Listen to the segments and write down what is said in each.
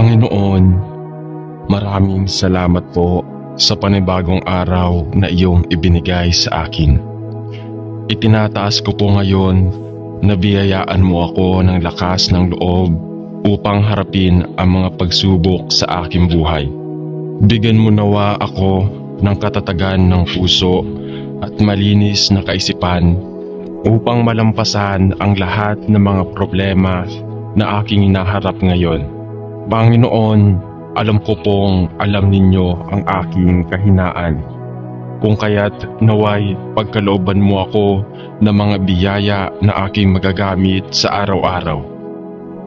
Panginoon, maraming salamat po sa panibagong araw na iyong ibinigay sa akin. Itinataas ko po ngayon na biyayaan mo ako ng lakas ng loob upang harapin ang mga pagsubok sa aking buhay. Bigyan mo nawa ako ng katatagan ng puso at malinis na kaisipan upang malampasan ang lahat ng mga problema na aking hinaharap ngayon. Panginoon, alam ko pong alam ninyo ang aking kahinaan. Kung kaya't naway pagkalooban mo ako ng mga biyaya na aking magagamit sa araw-araw.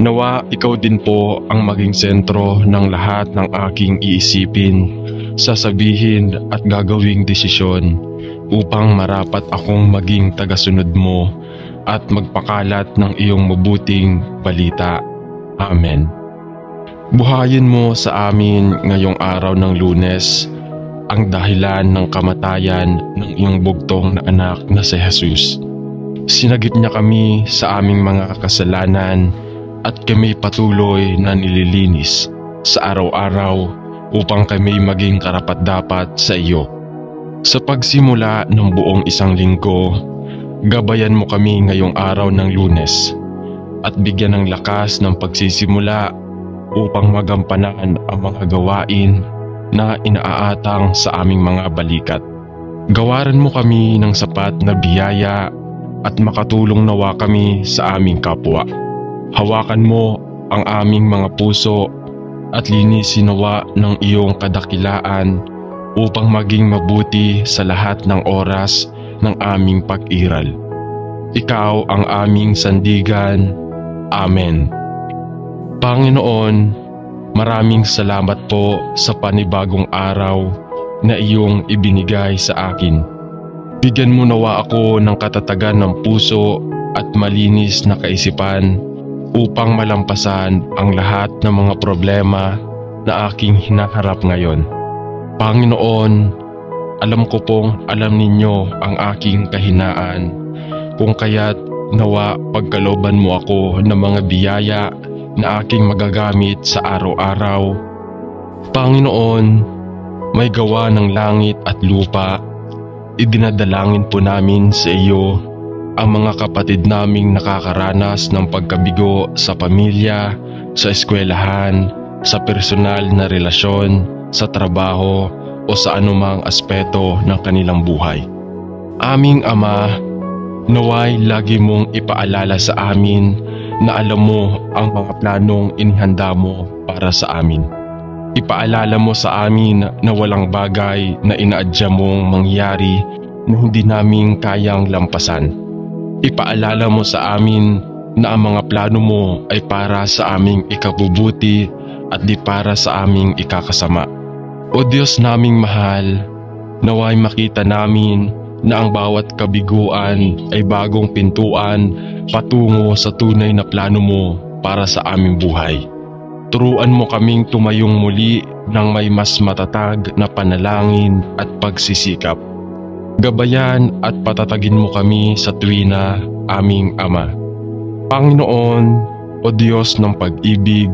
Nawa ikaw din po ang maging sentro ng lahat ng aking iisipin, sasabihin at gagawing desisyon upang marapat akong maging tagasunod mo at magpakalat ng iyong mabuting balita. Amen. Buhayin mo sa amin ngayong araw ng Lunes ang dahilan ng kamatayan ng iyong bugtong na anak na si Jesus. Sinagip niya kami sa aming mga kasalanan at kami patuloy na nililinis sa araw-araw upang kami maging karapat-dapat sa iyo. Sa pagsimula ng buong isang linggo, gabayan mo kami ngayong araw ng Lunes at bigyan ng lakas ng pagsisimula upang magampanan ang mga gawain na inaaatang sa aming mga balikat. Gawaran mo kami ng sapat na biyaya at makatulong nawa kami sa aming kapwa. Hawakan mo ang aming mga puso at linisin nawa ng iyong kadakilaan upang maging mabuti sa lahat ng oras ng aming pag-iral. Ikaw ang aming sandigan. Amen. Panginoon, maraming salamat po sa panibagong araw na iyong ibinigay sa akin. Bigyan mo nawa ako ng katatagan ng puso at malinis na kaisipan upang malampasan ang lahat ng mga problema na aking hinaharap ngayon. Panginoon, alam ko pong alam ninyo ang aking kahinaan. Kung kaya't nawa pagkalooban mo ako ng mga biyaya na aking magagamit sa araw-araw. Panginoon, may gawa ng langit at lupa, idinadalangin po namin sa iyo ang mga kapatid naming nakakaranas ng pagkabigo sa pamilya, sa eskwelahan, sa personal na relasyon, sa trabaho o sa anumang aspeto ng kanilang buhay. Aming Ama, naway lagi mong ipaalala sa amin na alam mo ang mga planong inihanda mo para sa amin. Ipaalala mo sa amin na walang bagay na inaadya mong mangyari na hindi namin kayang lampasan. Ipaalala mo sa amin na ang mga plano mo ay para sa aming ikabubuti at di para sa aming ikakasama. O Diyos naming mahal, naway makita namin na ang bawat kabiguan ay bagong pintuan patungo sa tunay na plano mo para sa aming buhay. Turuan mo kaming tumayong muli ng may mas matatag na panalangin at pagsisikap. Gabayan at patatagin mo kami sa tuwina, aming Ama. Panginoon, o Diyos ng pag-ibig,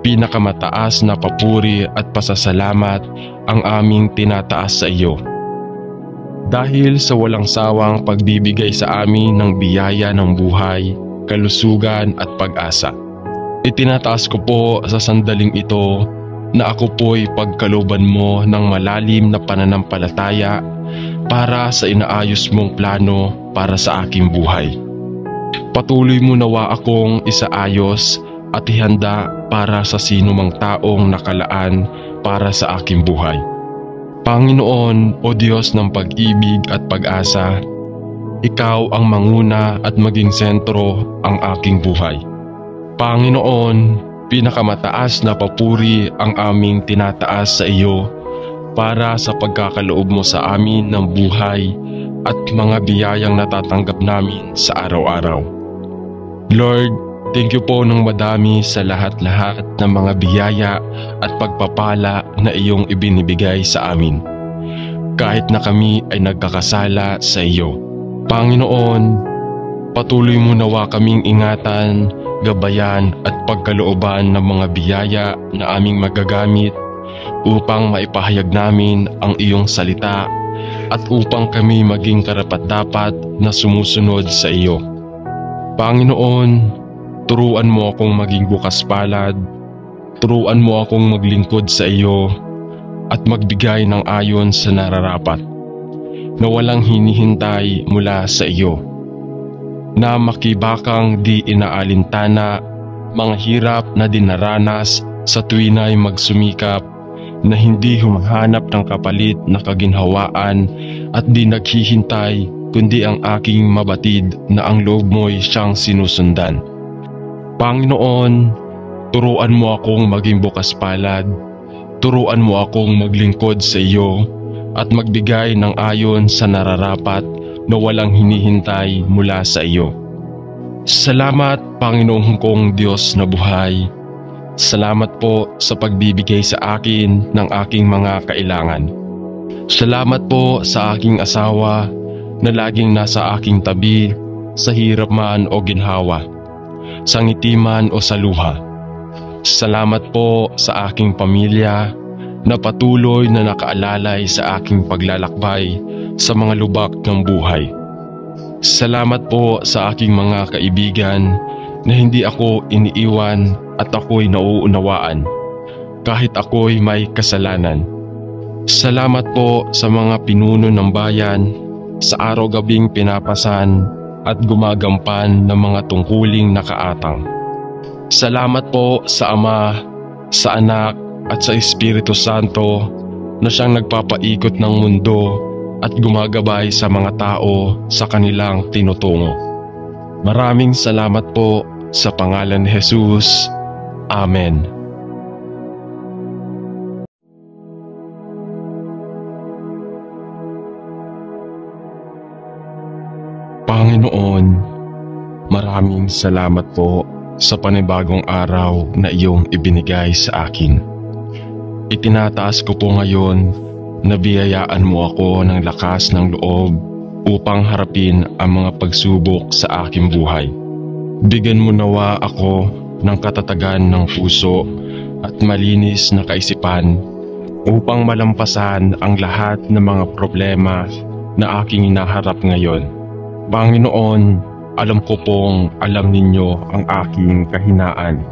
pinakamataas na papuri at pasasalamat ang aming tinataas sa iyo. Dahil sa walang sawang pagbibigay sa amin ng biyaya ng buhay, kalusugan at pag-asa. Itinataas ko po sa sandaling ito na ako po'y pagkalooban mo ng malalim na pananampalataya para sa inaayos mong plano para sa aking buhay. Patuloy mo nawa akong isaayos at ihanda para sa sinumang taong nakalaan para sa aking buhay. Panginoon, o Diyos ng pag-ibig at pag-asa, ikaw ang manguna at maging sentro ang aking buhay. Panginoon, pinakamataas na papuri ang aming tinataas sa iyo para sa pagkakaloob mo sa amin ng buhay at mga biyayang natatanggap namin sa araw-araw. Lord, thank you po ng madami sa lahat-lahat ng mga biyaya at pagpapala na iyong ibinibigay sa amin. Kahit na kami ay nagkakasala sa iyo. Panginoon, patuloy mo nawa kaming ingatan gabayan at pagkalooban ng mga biyaya na aming magagamit upang maipahayag namin ang iyong salita at upang kami maging karapat-dapat na sumusunod sa iyo. Panginoon, turuan mo akong maging bukas palad, turuan mo akong maglingkod sa iyo at magbigay ng ayon sa nararapat, na walang hinihintay mula sa iyo, na makibakang di inaalintana mga hirap na dinaranas sa tuwina'y magsumikap, na hindi humahanap ng kapalit na kaginhawaan at di naghihintay kundi ang aking mabatid na ang loob mo'y siyang sinusundan. Panginoon, turuan mo akong maging bukas palad, turuan mo akong maglingkod sa iyo at magbigay ng ayon sa nararapat na walang hinihintay mula sa iyo. Salamat, Panginoon kong Diyos na buhay. Salamat po sa pagbibigay sa akin ng aking mga kailangan. Salamat po sa aking asawa na laging nasa aking tabi sa hirap man o ginhawa, sa ngiti man o sa luha. Salamat po sa aking pamilya na patuloy na nakaalalay sa aking paglalakbay sa mga lubak ng buhay. Salamat po sa aking mga kaibigan na hindi ako iniiwan at ako'y nauunawaan kahit ako'y may kasalanan. Salamat po sa mga pinuno ng bayan sa araw-gabing pinapasan at gumagampan ng mga tungkuling nakaatang. Salamat po sa Ama, sa Anak at sa Espiritu Santo na siyang nagpapaikot ng mundo at gumagabay sa mga tao sa kanilang tinutungo. Maraming salamat po sa pangalan ni Jesus. Amen. Panginoon, maraming salamat po sa panibagong araw na iyong ibinigay sa akin. Itinataas ko po ngayon na biyayaan mo ako ng lakas ng loob upang harapin ang mga pagsubok sa aking buhay. Bigyan mo nawa ako ng katatagan ng puso at malinis na kaisipan upang malampasan ang lahat ng mga problema na aking hinaharap ngayon. Panginoon, alam ko pong alam ninyo ang aking kahinaan.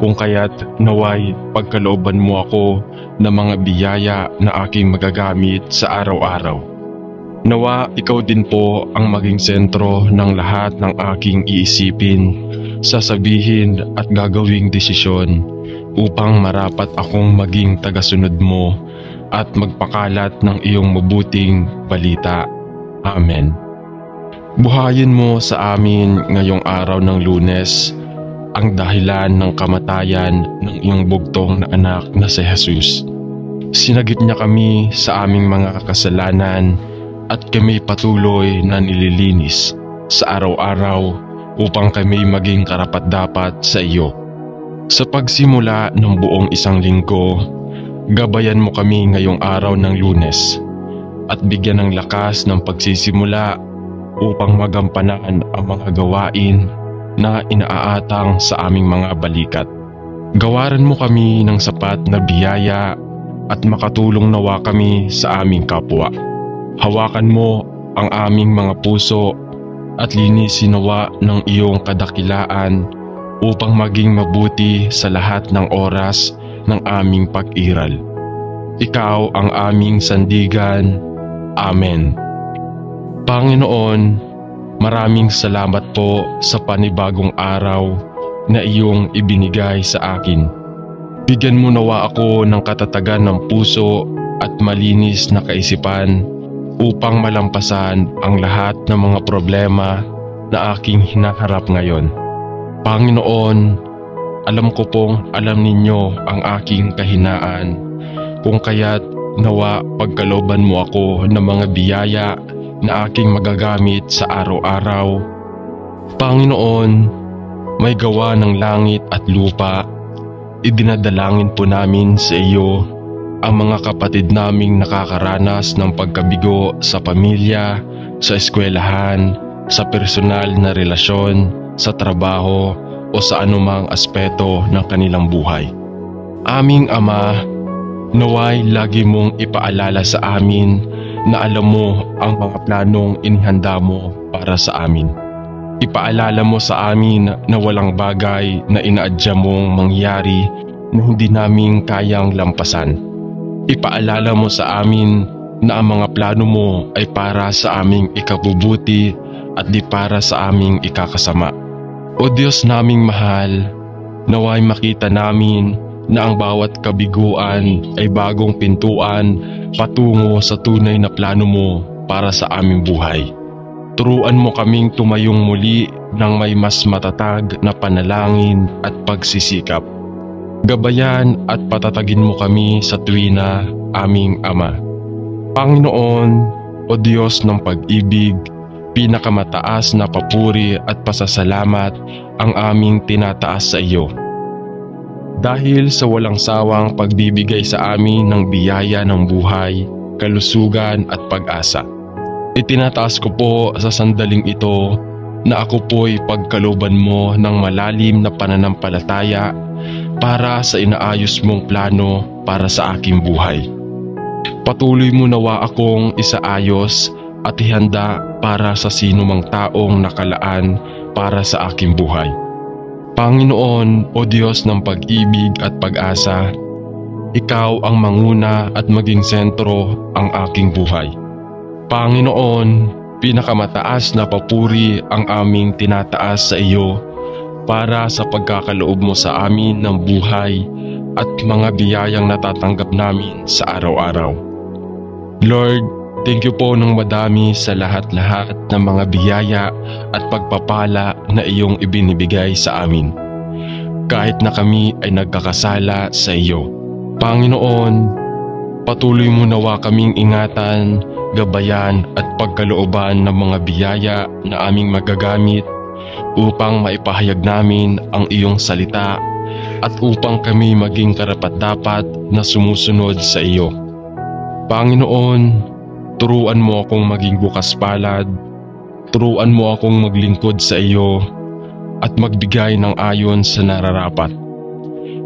Kung kaya't naway pagkalooban mo ako ng mga biyaya na aking magagamit sa araw-araw. Nawa ikaw din po ang maging sentro ng lahat ng aking iisipin, sasabihin at gagawing desisyon upang marapat akong maging tagasunod mo at magpakalat ng iyong mabuting balita. Amen. Buhayin mo sa amin ngayong araw ng Lunes ang dahilan ng kamatayan ng iyong bugtong na anak na si Jesus. Sinagip niya kami sa aming mga kasalanan at kami patuloy na nililinis sa araw-araw upang kami maging karapat-dapat sa iyo. Sa pagsimula ng buong isang linggo, gabayan mo kami ngayong araw ng Lunes at bigyan ng lakas ng pagsisimula upang magampanan ang mga gawain na inaatang sa aming mga balikat. Gawaran mo kami ng sapat na biyaya at makatulong nawa kami sa aming kapwa. Hawakan mo ang aming mga puso at linisin nawa ng iyong kadakilaan upang maging mabuti sa lahat ng oras ng aming pag-iral. Ikaw ang aming sandigan. Amen. Panginoon, maraming salamat po sa panibagong araw na iyong ibinigay sa akin. Bigyan mo nawa ako ng katatagan ng puso at malinis na kaisipan upang malampasan ang lahat ng mga problema na aking hinaharap ngayon. Panginoon, alam ko pong alam ninyo ang aking kahinaan, kung kaya't nawa pagkalooban mo ako ng mga biyaya na aking magagamit sa araw-araw. Panginoon, may gawa ng langit at lupa, idinadalangin po namin sa iyo ang mga kapatid naming nakakaranas ng pagkabigo sa pamilya, sa eskwelahan, sa personal na relasyon, sa trabaho o sa anumang aspeto ng kanilang buhay. Aming Ama, naway lagi mong ipaalala sa amin na alam mo ang mga planong inihanda mo para sa amin. Ipaalala mo sa amin na walang bagay na inaadya mong mangyari na hindi namin kayang lampasan. Ipaalala mo sa amin na ang mga plano mo ay para sa aming ikabubuti at di para sa aming ikakasama. O Diyos naming mahal, naway makita namin na ang bawat kabiguan ay bagong pintuan patungo sa tunay na plano mo para sa aming buhay. Turuan mo kaming tumayong muli ng may mas matatag na panalangin at pagsisikap. Gabayan at patatagin mo kami sa tuwina, aming Ama. Panginoon, o Diyos ng pag-ibig, pinakamataas na papuri at pasasalamat ang aming tinataas sa iyo. Dahil sa walang sawang pagbibigay sa amin ng biyaya ng buhay, kalusugan at pag-asa. Itinataas ko po sa sandaling ito na ako po'y pagkalooban mo ng malalim na pananampalataya para sa inaayos mong plano para sa aking buhay. Patuloy mo nawa akong isaayos at ihanda para sa sinumang taong nakalaan para sa aking buhay. Panginoon, o Diyos ng pag-ibig at pag-asa, Ikaw ang manguna at maging sentro ang aking buhay. Panginoon, pinakamataas na papuri ang aming tinataas sa iyo para sa pagkakaloob mo sa amin ng buhay at mga biyayang natatanggap namin sa araw-araw. Lord, thank you po ng madami sa lahat-lahat ng mga biyaya at pagpapala na iyong ibinibigay sa amin. Kahit na kami ay nagkakasala sa iyo. Panginoon, patuloy mo nawa kaming ingatan, gabayan at pagkalooban ng mga biyaya na aming magagamit upang maipahayag namin ang iyong salita at upang kami maging karapat-dapat na sumusunod sa iyo. Panginoon, turuan mo akong maging bukas palad, turuan mo akong maglingkod sa iyo at magbigay ng ayon sa nararapat,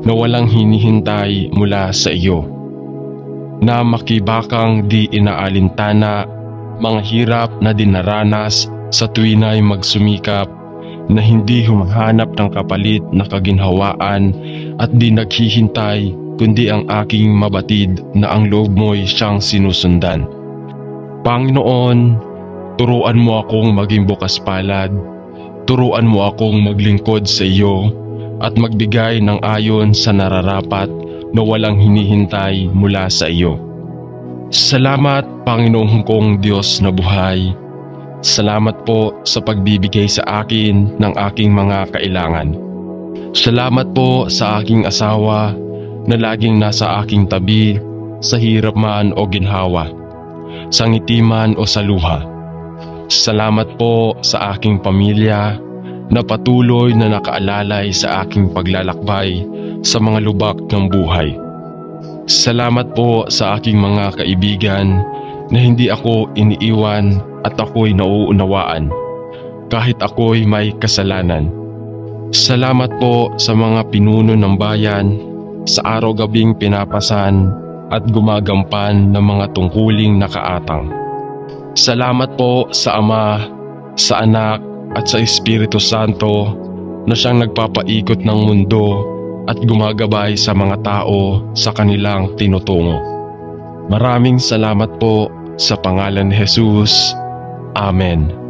na walang hinihintay mula sa iyo, na makibakang di inaalintana, mga hirap na dinaranas sa tuwina'y magsumikap, na hindi humahanap ng kapalit na kaginhawaan at di naghihintay kundi ang aking mabatid na ang loob mo'y siyang sinusundan. Panginoon, turuan mo akong maging bukas palad, turuan mo akong maglingkod sa iyo at magbigay ng ayon sa nararapat na walang hinihintay mula sa iyo. Salamat, Panginoon kong Diyos na buhay. Salamat po sa pagbibigay sa akin ng aking mga kailangan. Salamat po sa aking asawa na laging nasa aking tabi sa hirap man o ginhawa, sa ngiti man o sa luha. Salamat po sa aking pamilya na patuloy na nakaalalay sa aking paglalakbay sa mga lubak ng buhay. Salamat po sa aking mga kaibigan na hindi ako iniiwan at ako'y nauunawaan kahit ako'y may kasalanan. Salamat po sa mga pinuno ng bayan sa araw-gabing pinapasan at gumagampan ng mga tungkuling nakaatang. Salamat po sa Ama, sa Anak at sa Espiritu Santo na siyang nagpapaikot ng mundo at gumagabay sa mga tao sa kanilang tinutungo. Maraming salamat po sa pangalan ni Jesus. Amen.